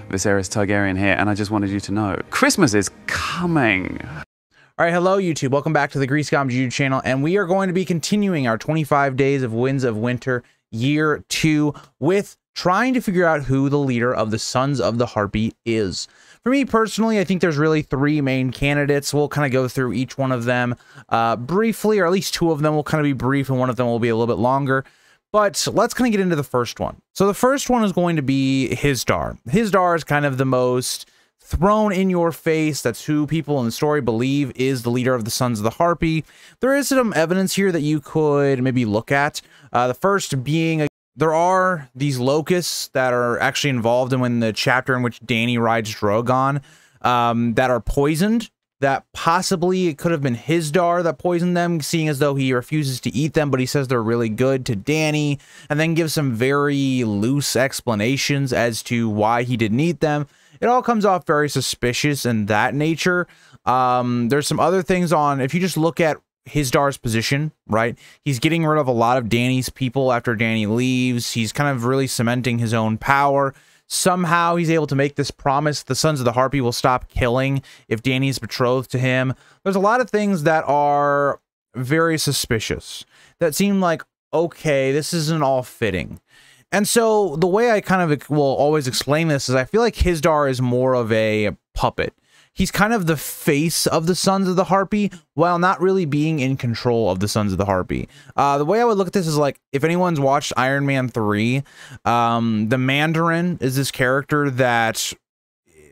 Viserys Targaryen here, and I just wanted you to know, Christmas is coming. All right, hello YouTube. Welcome back to the Grease Goms YouTube channel, and we are going to be continuing our 25 Days of Winds of Winter Year 2 with trying to figure out who the leader of the Sons of the Harpy is. For me personally, I think there's really three main candidates. We'll kind of go through each one of them briefly, or at least two of them will kind of be brief, and one of them will be a little bit longer. But let's kind of get into the first one. So the first one is going to be Hizdar. Hizdar is kind of the most thrown in your face. That's who people in the story believe is the leader of the Sons of the Harpy. There is some evidence here that you could maybe look at. The first being, there are these locusts that are actually involved in the chapter in which Dany rides Drogon that are poisoned. That possibly it could have been Hizdar that poisoned them, seeing as though he refuses to eat them, but he says they're really good to Dany, and then gives some very loose explanations as to why he didn't eat them. It all comes off very suspicious in that nature. There's some other things on, if you just look at Hizdar's position, right? He's getting rid of a lot of Dany's people after Dany leaves. He's kind of really cementing his own power. Somehow he's able to make this promise the Sons of the Harpy will stop killing if Dany's betrothed to him. There's a lot of things that are very suspicious that seem like, okay, this isn't all fitting. And so the way I kind of will always explain this is I feel like Hizdar is more of a puppet. He's kind of the face of the Sons of the Harpy while not really being in control of the Sons of the Harpy. The way I would look at this is like, if anyone's watched Iron Man 3, the Mandarin is this character that,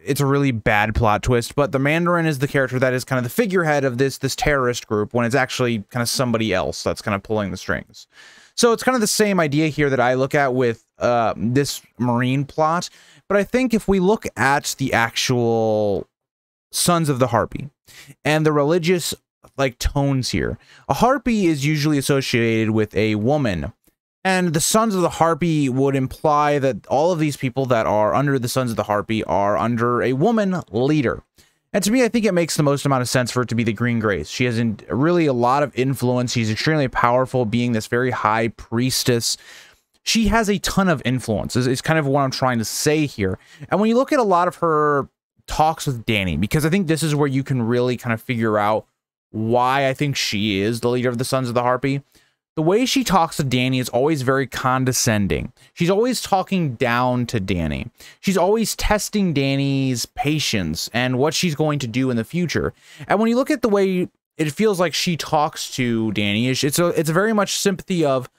it's a really bad plot twist, but the Mandarin is the character that is kind of the figurehead of this terrorist group when it's actually kind of somebody else that's kind of pulling the strings. So it's kind of the same idea here that I look at with this Marine plot, but I think if we look at the actual Sons of the Harpy and the religious like tones here, a Harpy is usually associated with a woman, and the Sons of the Harpy would imply that all of these people that are under the Sons of the Harpy are under a woman leader. And to me, I think it makes the most amount of sense for it to be the Green Grace. She has really a lot of influence. She's extremely powerful, being this very high priestess. She has a ton of influence, is kind of what I'm trying to say here. And when you look at a lot of her talks with Dany, because I think this is where you can really kind of figure out why I think she is the leader of the Sons of the Harpy. The way she talks to Dany is always very condescending. She's always talking down to Dany. She's always testing Dany's patience and what she's going to do in the future. And when you look at the way it feels like she talks to Dany, it's a very much sympathy of,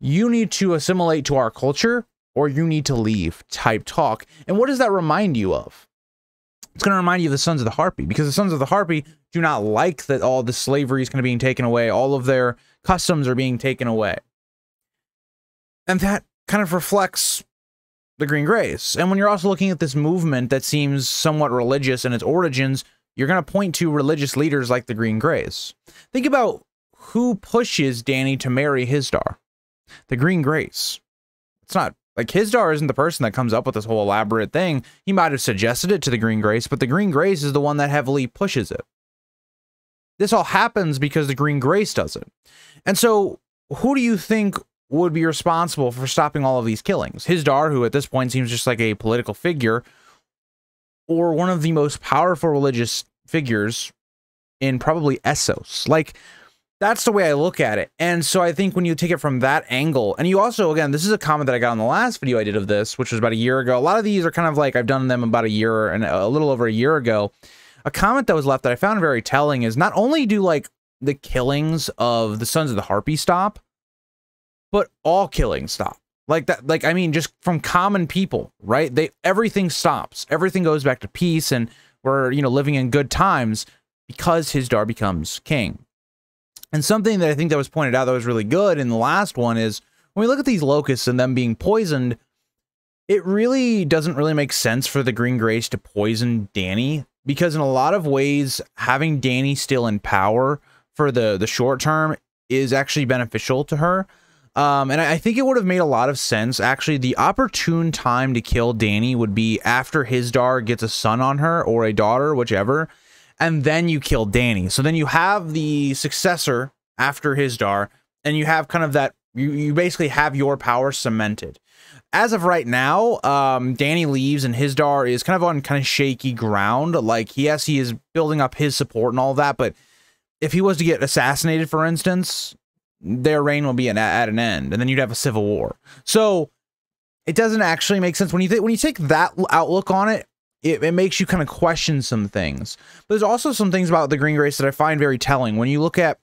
you need to assimilate to our culture or you need to leave type talk. And what does that remind you of? It's going to remind you of the Sons of the Harpy, because the Sons of the Harpy do not like that all the slavery is going to be being taken away. All of their customs are being taken away. And that kind of reflects the Green Grace. And when you're also looking at this movement that seems somewhat religious in its origins, you're going to point to religious leaders like the Green Grace. Think about who pushes Dany to marry Hizdar. The Green Grace. It's not like Hizdar isn't the person that comes up with this whole elaborate thing. He might have suggested it to the Green Grace, but the Green Grace is the one that heavily pushes it. This all happens because the Green Grace does it. And so who do you think would be responsible for stopping all of these killings? Hizdar, who at this point seems just like a political figure, or one of the most powerful religious figures in probably Essos? Like, that's the way I look at it. And so I think when you take it from that angle, and you also, again, this is a comment that I got on the last video I did of this, which was about a year ago. A lot of these are kind of like, I've done them about a year and a little over a year ago. A comment that was left that I found very telling is, not only do like the killings of the Sons of the Harpy stop, but all killings stop. Like that, like, I mean, just from common people, right? Everything stops. Everything goes back to peace, and we're, you know, living in good times because Hizdar becomes king. And something that I think that was pointed out that was really good in the last one is, when we look at these locusts and them being poisoned, it really doesn't really make sense for the Green Grace to poison Dany, because in a lot of ways, having Dany still in power for the short term is actually beneficial to her. And I think it would have made a lot of sense. Actually, the opportune time to kill Dany would be after Hizdar gets a son on her, or a daughter, whichever, and then you kill Dany. So then you have the successor after Hizdar, and you have kind of that You basically have your power cemented. As of right now, Danny leaves and Hisdar is kind of on kind of shaky ground. Like, yes, he is building up his support and all that, but if he was to get assassinated, for instance, their reign will be at an end, and then you'd have a civil war. So it doesn't actually make sense when you take that outlook on it. It makes you kind of question some things. But there's also some things about the Green Grace that I find very telling. When you look at,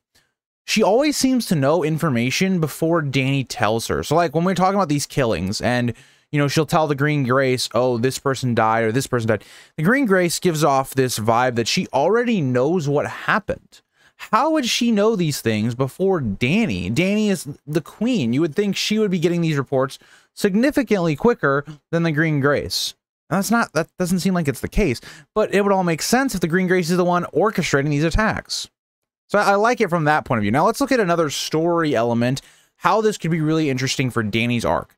she always seems to know information before Danny tells her. So like when we're talking about these killings and, you know, she'll tell the Green Grace, oh, this person died or this person died. The Green Grace gives off this vibe that she already knows what happened. How would she know these things before Danny? Danny is the queen. You would think she would be getting these reports significantly quicker than the Green Grace. That doesn't seem like it's the case, but it would all make sense if the Green Grace is the one orchestrating these attacks. So I like it from that point of view. Now let's look at another story element, how this could be really interesting for Danny's arc.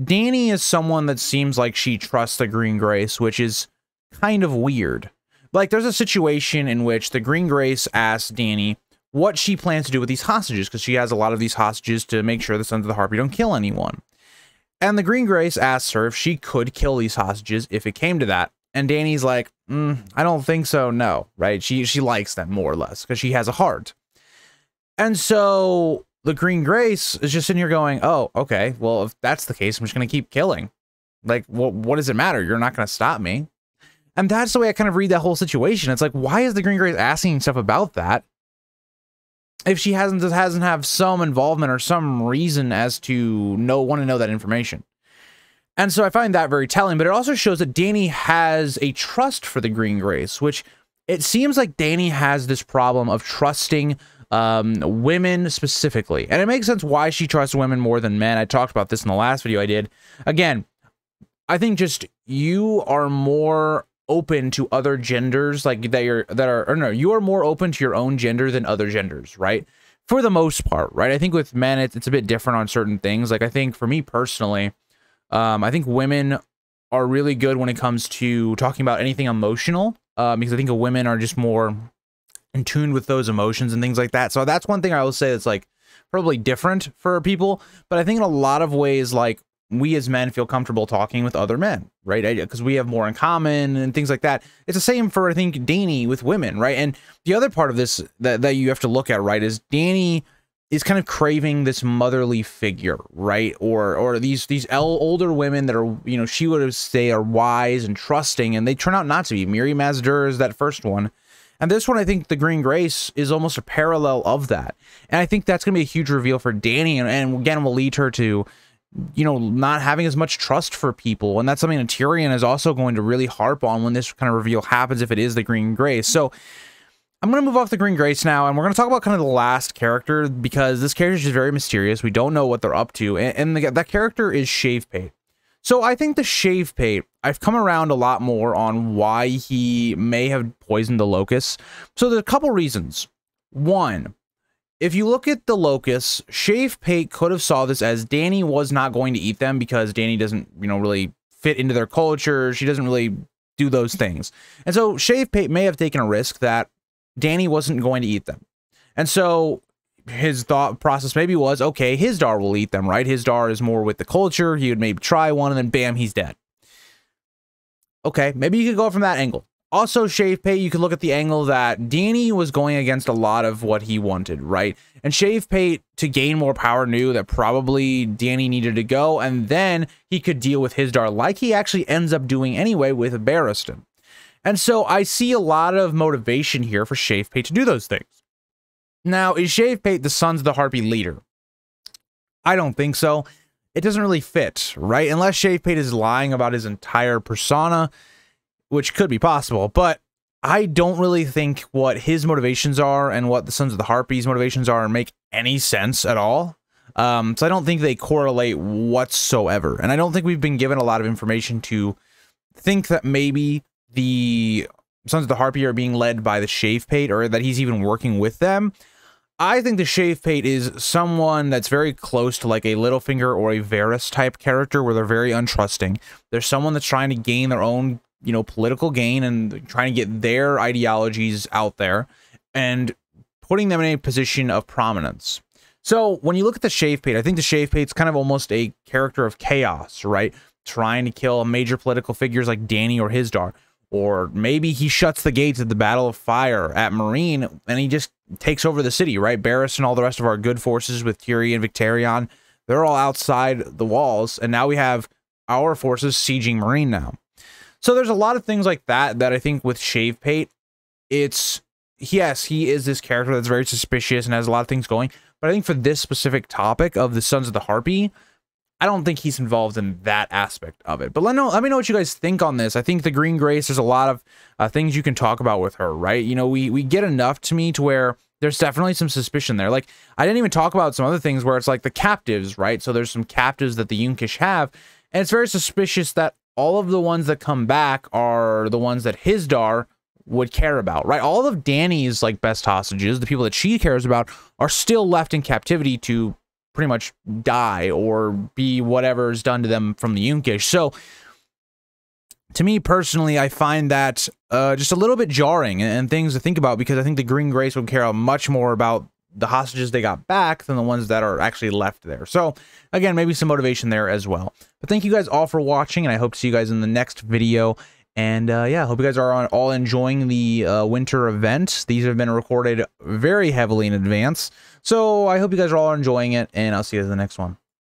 Danny is someone that seems like she trusts the Green Grace, which is kind of weird. Like, there's a situation in which the Green Grace asks Danny what she plans to do with these hostages, because she has a lot of these hostages to make sure the Sons of the Harpy don't kill anyone. And the Green Grace asks her if she could kill these hostages if it came to that. And Danny's like, I don't think so, no, right? She likes them more or less because she has a heart. And so the Green Grace is just sitting here going, oh, okay, well, if that's the case, I'm just going to keep killing. Like, what does it matter? You're not going to stop me. And that's the way I kind of read that whole situation. It's like, why is the Green Grace asking stuff about that if she doesn't have some involvement or some reason as to want to know that information? And so I find that very telling, but it also shows that Danny has a trust for the Green Grace, which it seems like Danny has this problem of trusting women specifically. And it makes sense why she trusts women more than men. I talked about this in the last video I did. Again, I think just you are more open to other genders, like you are more open to your own gender than other genders, right? For the most part, right? I think with men, it's a bit different on certain things. Like, I think for me personally, I think women are really good when it comes to talking about anything emotional, because I think women are just more in tune with those emotions and things like that. So that's one thing I will say that's like probably different for people. But I think in a lot of ways, like, we as men feel comfortable talking with other men, right? Because we have more in common and things like that. It's the same for, I think, Danny with women, right? And the other part of this that you have to look at, right, is Danny is kind of craving this motherly figure, right? Or these older women that are, you know, she would say are wise and trusting, and they turn out not to be. Miri Mazdur is that first one. And this one, I think the Green Grace is almost a parallel of that. And I think that's going to be a huge reveal for Danny, and again, will lead her to, you know, not having as much trust for people. And that's something that Tyrion is also going to really harp on when this kind of reveal happens, if it is the Green Grace. So I'm going to move off the Green Grace now, and we're going to talk about kind of the last character, because this character is just very mysterious. We don't know what they're up to, and that character is Shavepate. So I think the Shavepate, I've come around a lot more on why he may have poisoned the locusts. So there's a couple reasons. One, if you look at the locusts, Shavepate could have saw this as Danny was not going to eat them because Danny doesn't, you know, really fit into their culture. She doesn't really do those things. And so Shavepate may have taken a risk that Danny wasn't going to eat them. And so his thought process maybe was, okay, Hisdar will eat them, right? Hisdar is more with the culture. He would maybe try one and then bam, he's dead. Okay, maybe you could go from that angle. Also, Shavepate, you could look at the angle that Danny was going against a lot of what he wanted, right? And Shavepate, to gain more power, knew that probably Danny needed to go, and then he could deal with Hisdar like he actually ends up doing anyway with Barristan. And so I see a lot of motivation here for Shavepate to do those things. Now, is Shavepate the Sons of the Harpy leader? I don't think so. It doesn't really fit, right? Unless Shavepate is lying about his entire persona, which could be possible, but I don't really think what his motivations are and what the Sons of the Harpy's motivations are make any sense at all. So I don't think they correlate whatsoever. And I don't think we've been given a lot of information to think that maybe the Sons of the Harpy are being led by the Shavepate, or that he's even working with them. I think the Shavepate is someone that's very close to like a Littlefinger or a Varys type character, where they're very untrusting. There's someone that's trying to gain their own, you know, political gain and trying to get their ideologies out there and putting them in a position of prominence. So when you look at the Shave Pate, I think the Shave Pate's kind of almost a character of chaos, right? Trying to kill major political figures like Dany or Hisdar. Or maybe he shuts the gates at the Battle of Fire at Meereen and he just takes over the city, right? Barris and all the rest of our good forces with Tyrion, Victarion, they're all outside the walls. And now we have our forces sieging Meereen now. So there's a lot of things like that I think with Shave Pate, it's, yes, he is this character that's very suspicious and has a lot of things going. But I think for this specific topic of the Sons of the Harpy, I don't think he's involved in that aspect of it. But let me know what you guys think on this. I think the Green Grace, there's a lot of things you can talk about with her, right? You know, we get enough to me to where there's definitely some suspicion there. Like, I didn't even talk about some other things where it's like the captives, right? So there's some captives that the Yunkish have, and it's very suspicious that all of the ones that come back are the ones that Hisdar would care about, right? All of Dany's like best hostages, the people that she cares about, are still left in captivity to pretty much die or be whatever's done to them from the Yunkish. So to me personally, I find that just a little bit jarring and things to think about, because I think the Green Grace would care much more about the hostages they got back than the ones that are actually left there. So again, maybe some motivation there as well. But thank you guys all for watching, and I hope to see you guys in the next video. And yeah, I hope you guys are all enjoying the winter event. These have been recorded very heavily in advance, so I hope you guys are all enjoying it, and I'll see you guys in the next one.